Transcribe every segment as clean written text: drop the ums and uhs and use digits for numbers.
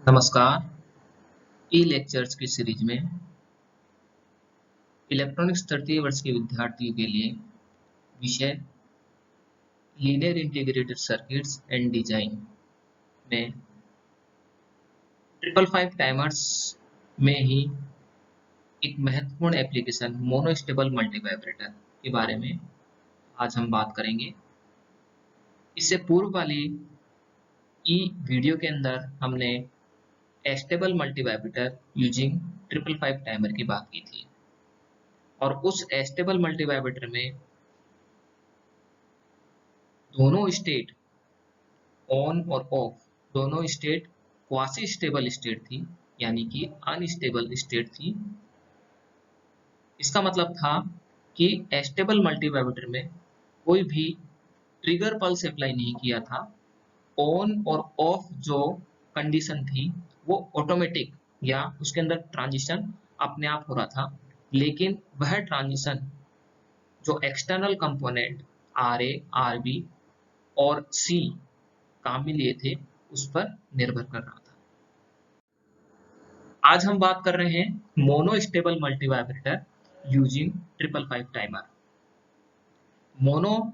नमस्कार। ई लेक्चर्स की सीरीज में इलेक्ट्रॉनिक्स तृतीय वर्ष के विद्यार्थियों के लिए विषय linear integrated circuits and design में 555 टाइमर्स में ही एक महत्वपूर्ण एप्लीकेशन मोनोस्टेबल मल्टीवाइब्रेटर के बारे में आज हम बात करेंगे। इससे पूर्व वाली ई वीडियो के अंदर हमने एस्टेबल मल्टीवाइब्रेटर यूजिंग 555 टाइमर की बात की थी और उस एस्टेबल मल्टीवाइब्रेटर में दोनों स्टेट ऑन और ऑफ दोनों स्टेट क्वासी स्टेबल स्टेट थी, यानी कि अनस्टेबल स्टेट थी। इसका मतलब था कि एस्टेबल मल्टीवाइब्रेटर में कोई भी ट्रिगर पल्स अप्लाई नहीं किया था। ऑन और ऑफ जो कंडीशन थी वो ऑटोमेटिक या उसके अंदर ट्रांजिशन अपने आप हो रहा था, लेकिन वह ट्रांजिशन जो external component R A, R B और सी काम में लिए थे उस पर निर्भर कर रहा था। आज हम बात कर रहे हैं mono stable multivibrator using 555 timer. Mono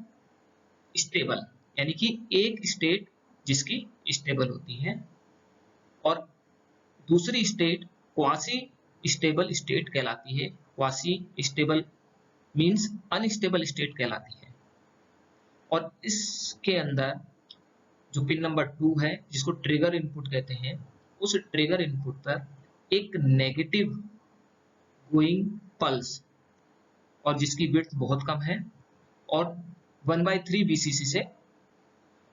stable यानी कि एक स्टेट जिसकी स्टेबल होती है और दूसरी स्टेट क्वासी स्टेबल स्टेट कहलाती है। Quasi stable means unstable state कहलाती है। और इसके अंदर जो पिन नंबर 2 है जिसको ट्रिगर इनपुट कहते हैं, उस ट्रिगर इनपुट पर एक नेगेटिव गोइंग पल्स और जिसकी विड्थ बहुत कम है और 1/3 VCC से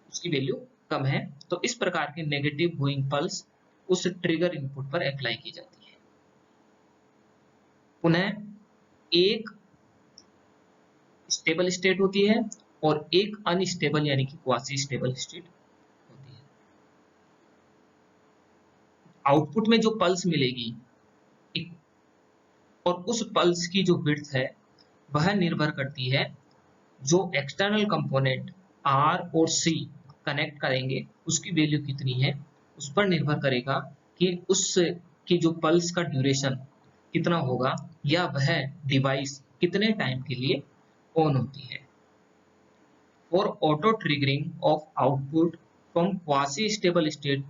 उसकी वैल्यू कम है, तो इस प्रकार के नेगेटिव गोइंग पल्स उस ट्रिगर इनपुट पर अप्लाई की जाती है। पुनः एक स्टेबल स्टेट होती है और एक अनस्टेबल यानी कि क्वासी स्टेबल स्टेट होती है। आउटपुट में जो पल्स मिलेगी और उस पल्स की जो विड्थ है वह निर्भर करती है जो एक्सटर्नल कंपोनेंट आर और सी कनेक्ट करेंगे उसकी वैल्यू कितनी है, उस पर निर्भर करेगा कि उस की जो पल्स का ड्यूरेशन कितना होगा या वह डिवाइस कितने टाइम के लिए ऑन होती है। For auto triggering of output from quasi stable state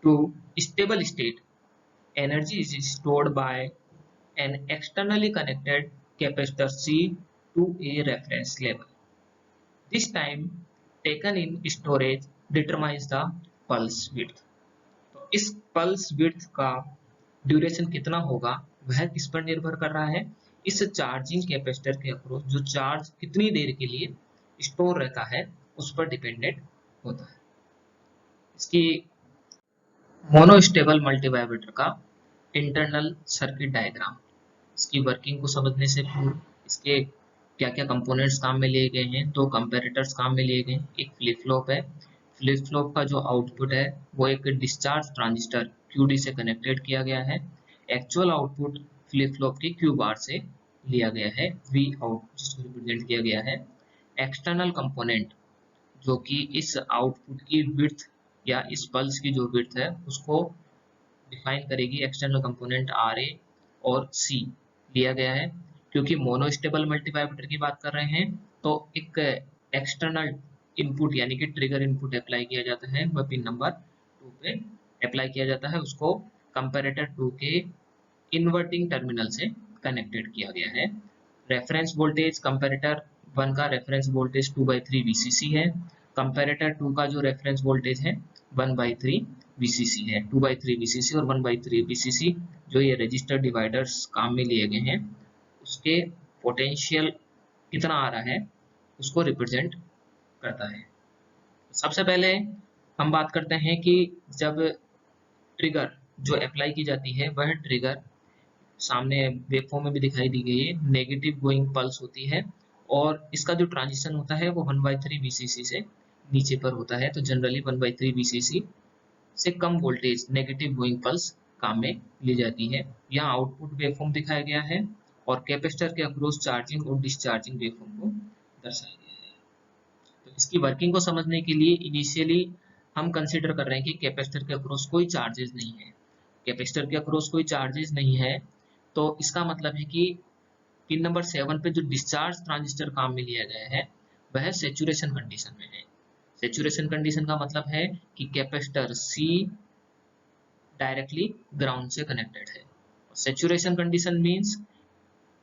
to stable state, energy is stored by an externally connected capacitor C to a reference level. This time taken in storage determines the pulse width. तो इस pulse width का duration कितना होगा वह किस पर निर्भर कर रहा है, इस चार्जिंग कैपेसिटर के अक्रॉस जो चार्ज कितनी देर के लिए स्टोर रहता है उस पर डिपेंडेंट होता है। इसकी मोनोस्टेबल मल्टीवाइब्रेटर का इंटरनल सर्किट डायग्राम, इसकी वर्किंग को समझने से पूर्व इसके क्या क्या कंपोनेंट्स काम में लिए गए हैं। दो कंपैरेटर्स काम में लिए गए, एक फ्लिप फ्लॉप है। फ्लिप फ्लॉप का जो आउटपुट है वो एक डिस्चार्ज ट्रांजिस्टर QD से कनेक्टेड किया गया है। एक्चुअल आउटपुट फ्लिप फ्लॉप की Q बार से लिया गया है, V आउट जिसको रिप्रेजेंट किया गया है। एक्सटर्नल कंपोनेंट जो कि इस आउटपुट की विड्थ या इस पल्स की जो विड्थ है उसको डिफाइन करेगी, एक्सटर्नल कंपोनेंट आर ए और सी लिया गया है। क्योंकि मोनोस्टेबल मल्टीवाइब्रेटर की बात कर रहे हैं तो एक एक्सटर्नल इनपुट यानी कि ट्रिगर इनपुट अप्लाई किया जाता है, वह पिन नंबर 2 पे अप्लाई किया जाता है। उसको कंपैरेटर 2 के इन्वर्टिंग टर्मिनल से कनेक्टेड किया गया है। रेफरेंस वोल्टेज कंपैरेटर 1 का रेफरेंस वोल्टेज 2/3 VCC है। कंपैरेटर 2 का जो रेफरेंस वोल्टेज है 1/3 VCC है। 2/3 VCC और 1/3 VCC जो ये रजिस्टर डिवाइडर्स काम में लिए गए हैं उसके पोटेंशियल कितना आ रहा है उसको रिप्रेजेंट करता है। सबसे पहले हम बात करते हैं कि जब ट्रिगर जो अप्लाई की जाती है वह ट्रिगर सामने वेवफॉर्म में भी दिखाई दी गई है, नेगेटिव गोइंग पल्स होती है और इसका जो ट्रांजिशन होता है वो 1/3 VCC से नीचे पर होता है। तो जनरली 1/3 VCC से कम वोल्टेज नेगेटिव गोइंग पल्स काम में ली जाती है। यहाँ आउटपुट वेवफॉर्म दिखाया गया है और कैपेसिटर के अक्रॉस चार्जिंग और डिस्चार्जिंग वेवफॉर्म को दर्शाया गया है। तो इसकी वर्किंग को समझने के लिए इनिशियली हम कंसीडर कर रहे हैं कि कैपेसिटर के अक्रॉस कोई चार्जेस नहीं है, कैपेसिटर के अक्रॉस कोई चार्जेस नहीं है, तो इसका मतलब है कि पिन नंबर 7 पे जो डिस्चार्ज ट्रांजिस्टर काम में लिया गया है वह सेचुरेशन कंडीशन में है। सेचुरेशन कंडीशन का मतलब है कि कैपेसिटर सी डायरेक्टली ग्राउंड से कनेक्टेड है। सेचुरेशन कंडीशन मींस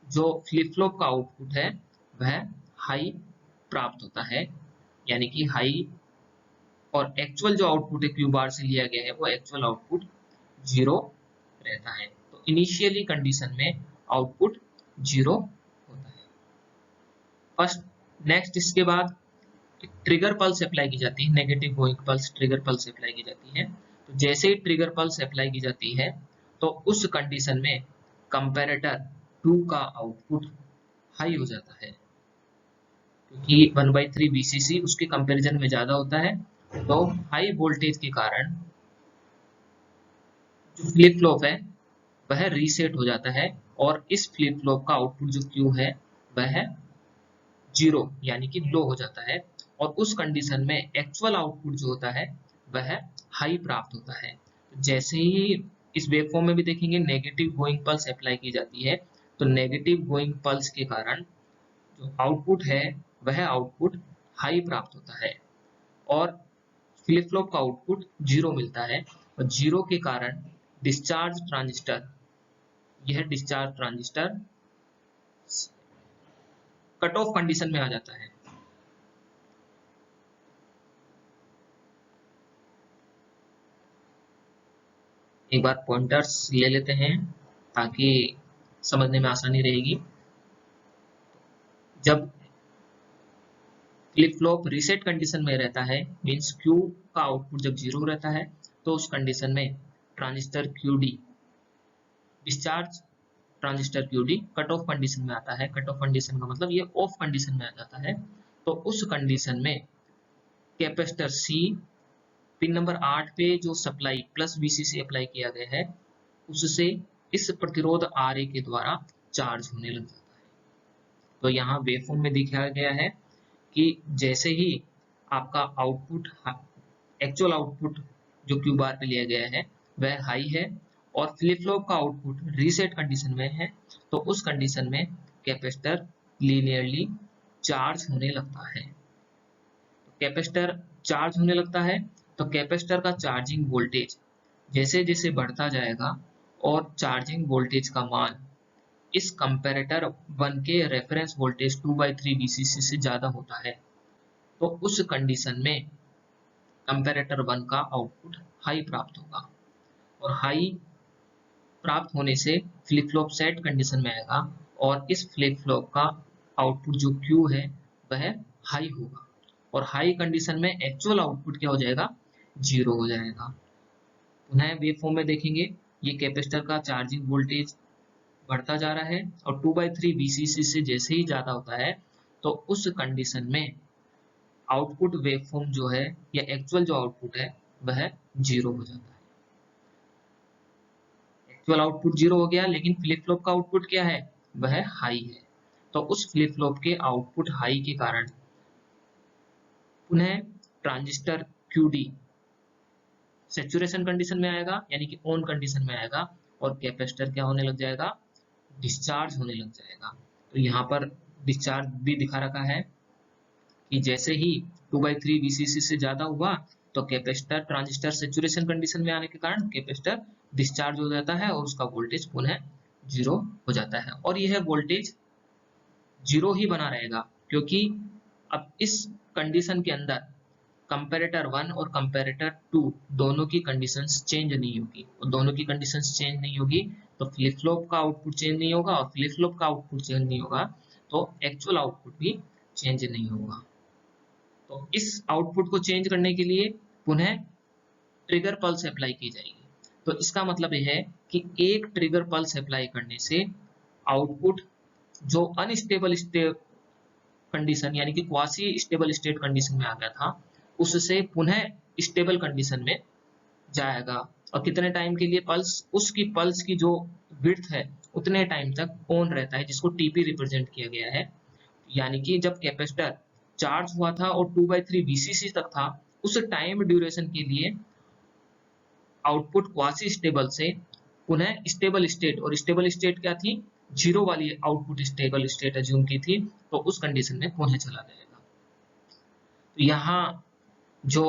जो फ्लिप फ्लॉप का आउटपुट है वह हाई प्राप्त होता है, यानी कि हाई, और एक्चुअल जो आउटपुट है क्यू बार से लिया गया है वो एक्चुअल आउटपुट 0 रहता है। तो इनिशियली कंडीशन में आउटपुट 0 होता है। फर्स्ट नेक्स्ट इसके बाद ट्रिगर पल्स अप्लाई की जाती है, negative going pulse trigger pulse apply की जाती है। तो जैसे ही ट्रिगर पल्स अप्लाई की जाती है तो उस कंडीशन में कंपैरेटर 2 का आउटपुट हाई हो जाता है, क्योंकि 1/3 VCC उसके कंपैरिजन में ज्यादा होता है। तो हाई वोल्टेज के कारण जो फ्लिप फ्लॉप है वह रीसेट हो जाता है, और इस फ्लिप फ्लॉप का आउटपुट जो क्यू है वह 0 यानी कि लो हो जाता है, और उस कंडीशन में एक्चुअल आउटपुट जो होता है वह हाई प्राप्त होता है। जैसे ही इस वेवफॉर्म में भी देखेंगे नेगेटिव गोइंग पल्स अप्लाई की जाती है, तो नेगेटिव गोइंग पल्स के कारण जो आउटपुट है वह आउटपुट हाई प्राप्त होता है, और फ्लिप फ्लॉप का आउटपुट 0 मिलता है, और 0 के कारण डिस्चार्ज ट्रांजिस्टर, यह discharge transistor cut off condition में आ जाता है। एक बार पॉइंटर्स ले लेते हैं ताकि समझने में आसानी रहेगी। जब फ्लिप फ्लॉप रीसेट कंडीशन में रहता है, मींस क्यू का आउटपुट जब 0 रहता है, तो उस कंडीशन में transistor QD, discharge transistor QD cut off condition में आता है। कट ऑफ कंडीशन का मतलब ये ऑफ कंडीशन में आ जाता है। तो उस कंडीशन में कैपेसिटर सी पिन नंबर 8 पे जो सप्लाई प्लस VCC अप्लाई किया गया है उससे इस प्रतिरोध RA के द्वारा चार्ज होने लग जाता है। तो यहाँ वेवफॉर्म में दिखाया गया है कि जैसे ही आपका आउटपुट, एक्चुअल आउटपुट जो क्यू बार पे लिया गया है वह हाई है, और फ्लिप फ्लॉप का आउटपुट रीसेट कंडीशन में है, तो उस कंडीशन में कैपेसिटर लीनियरली चार्ज होने लगता है। कैपेसिटर चार्ज होने लगता है तो कैपेसिटर का चार्जिंग वोल्टेज जैसे जैसे बढ़ता जाएगा, और चार्जिंग वोल्टेज का मान इस कंपैरेटर 1 के रेफरेंस वोल्टेज 2/3 VCC से ज्यादा होता है, तो उस कंडीशन में कंपैरेटर 1 का आउटपुट हाई प्राप्त होगा, और हाई प्राप्त होने से फ्लिप फ्लॉप सेट कंडीशन में आएगा, और इस फ्लिप फ्लॉप का आउटपुट जो क्यू है वह हाई होगा, और हाई कंडीशन में एक्चुअल आउटपुट क्या हो जाएगा, 0 हो जाएगा। पुनः वेव फॉर्म में देखेंगे ये कैपेसिटर का चार्जिंग वोल्टेज बढ़ता जा रहा है, और 2/3 VCC से जैसे ही ज्यादा होता है तो उस कंडीशन में आउटपुट वेव फॉर्म जो है या एक्चुअल जो आउटपुट है वह 0 हो जाता है। एक्चुअल आउटपुट 0 हो गया, लेकिन फ्लिप फ्लॉप का आउटपुट क्या है, वह हाई है। तो उस फ्लिप फ्लॉप के आउटपुट हाई के कारण पुनः ट्रांजिस्टर QD सेचुरेशन कंडीशन में आएगा, यानी कि ऑन कंडीशन में आएगा, और कैपेसिटर क्या होने लग जाएगा, डिस्चार्ज होने लग जाएगा। तो यहाँ पर डिस्चार्ज भी दिखा रखा है कि जैसे ही 2/3 VCC से ज्यादा हुआ तो कैपेसिटर ट्रांजिस्टर सेचुरेशन कंडीशन में आने के कारण कैपेसिटर डिस्चार्ज हो जाता है, और उसका वोल्टेज पुनः 0 हो जाता है, और यह वोल्टेज 0 ही बना रहेगा, क्योंकि अब इस कंडीशन के अंदर कंपैरेटर 1 और कंपैरेटर 2 दोनों की कंडीशंस चेंज नहीं होगी, और दोनों की कंडीशंस चेंज नहीं होगी तो फ्लिप फ्लॉप का आउटपुट चेंज नहीं होगा, और फ्लिप फ्लॉप का आउटपुट चेंज नहीं होगा तो एक्चुअल आउटपुट भी चेंज नहीं होगा। तो इस आउटपुट को चेंज करने के लिए पुनः ट्रिगर पल्स अप्लाई की जाएगी। तो इसका मतलब यह है कि एक ट्रिगर पल्स अप्लाई करने से आउटपुट जो अनस्टेबल कंडीशन यानी कि क्वासी स्टेबल स्टेट कंडीशन में आ गया था उससे पुनः स्टेबल कंडीशन में जाएगा, और कितने टाइम के लिए, पल्स उसकी पल्स की जो विड्थ है उतने टाइम तक ऑन रहता है, जिसको TP रिप्रेजेंट किया गया है। यानी कि जब कैपेसिटर चार्ज हुआ था और 2/3 VCC तक था उस टाइम ड्यूरेशन के लिए आउटपुट क्वासी स्टेबल से पुनः स्टेबल स्टेट, और स्टेबल स्टेट क्या थी, जीरो वाली आउटपुट स्टेबल स्टेट अज्यूम की थी, तो उस कंडीशन में पुनः चला जाएगा। तो यहाँ जो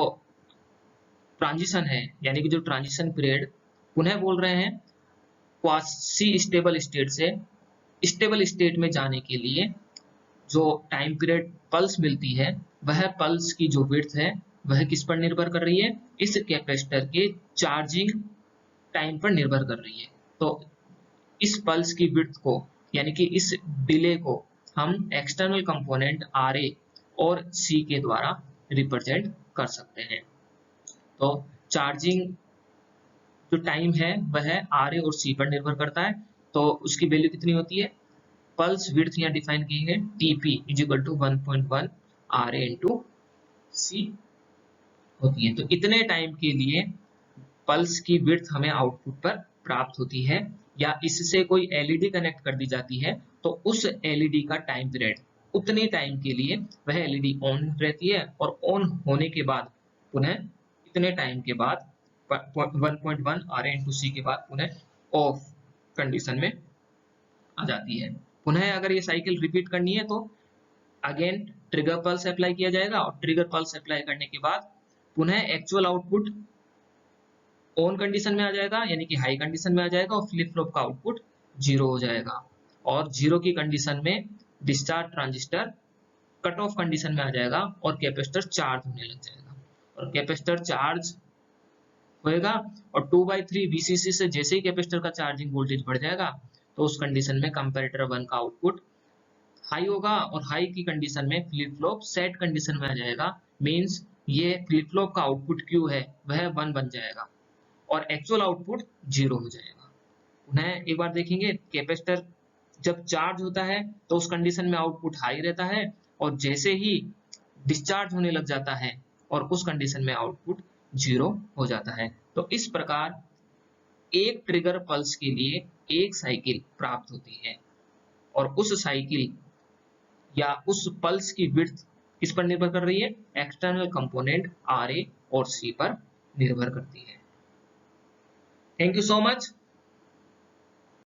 ट्रांजिशन है, यानी कि जो ट्रांजिशन पीरियड पुनः बोल रहे हैं, क्वासी स्टेबल स्टेट से स्टेबल स्टेट में जाने के लिए जो टाइम पीरियड पल्स मिलती है, वह पल्स की जो विड्थ है वह किस पर निर्भर कर रही है, इस कैपेसिटर के चार्जिंग टाइम पर निर्भर कर रही है। तो इस पल्स की विड्थ को, यानी कि इस डिले को हम एक्सटर्नल कंपोनेंट RA और C के द्वारा रिप्रेजेंट कर सकते हैं। तो चार्जिंग जो टाइम है वह RA और C पर निर्भर करता है, तो उसकी वैल्यू कितनी होती है, पल्स विड्थ यहाँ डिफाइन की है TP is equal to 1.1 RA into C होती है। तो इतने टाइम के लिए पल्स की विड्थ हमें आउटपुट पर प्राप्त होती है, या इससे कोई एलईडी कनेक्ट कर दी जाती है, तो उस एलईडी का टाइम पीरियड उतने टाइम के लिए वह एलईडी ऑन रहती है, और ऑन होने के बाद पुनः इतने टाइम के बाद 1.1 RA इंटू C के बाद पुनः ऑफ कंडीशन में आ जाती है। पुनः अगर ये साइकिल रिपीट करनी है तो अगेन ट्रिगर पल्स अप्लाई किया जाएगा, और ट्रिगर पल्स अप्लाई करने के बाद पुनः एक्चुअल आउटपुट ऑन कंडीशन में आ जाएगा, यानी कि हाई कंडीशन में आ जाएगा, और फ्लिप फ्लॉप का आउटपुट जीरो हो जाएगा। और जीरो की कंडीशन में discharge transistor cut off condition में आ जाएगा, और कैपेसिटर चार्ज होने लग जाएगा। और कैपेसिटर चार्ज होएगा, और 2/3 VCC से जैसे ही कैपेसिटर का चार्जिंग वोल्टेज बढ़ जाएगा, तो उस कंडीशन में कंपैरेटर 1 का आउटपुट हाई होगा, और हाई की कंडीशन में फ्लिप फ्लॉप सेट कंडीशन में आ जाएगा। मींस ये फ्लिप फ्लॉप का आउटपुट Q है वह 1 बन जाएगा, और एक्चुअल आउटपुट जीरो हो जाएगा। पुनः एक बार देखेंगे, कैपेसिटर जब चार्ज होता है तो उस कंडीशन में आउटपुट हाई रहता है, और जैसे ही डिस्चार्ज होने लग जाता है और उस कंडीशन में आउटपुट जीरो हो जाता है। तो इस प्रकार एक ट्रिगर पल्स के लिए एक साइकिल प्राप्त होती है, और उस साइकिल या उस पल्स की विड्थ किस पर निर्भर कर रही है, एक्सटर्नल कंपोनेंट RA और C पर निर्भर करती है। Thank you so much.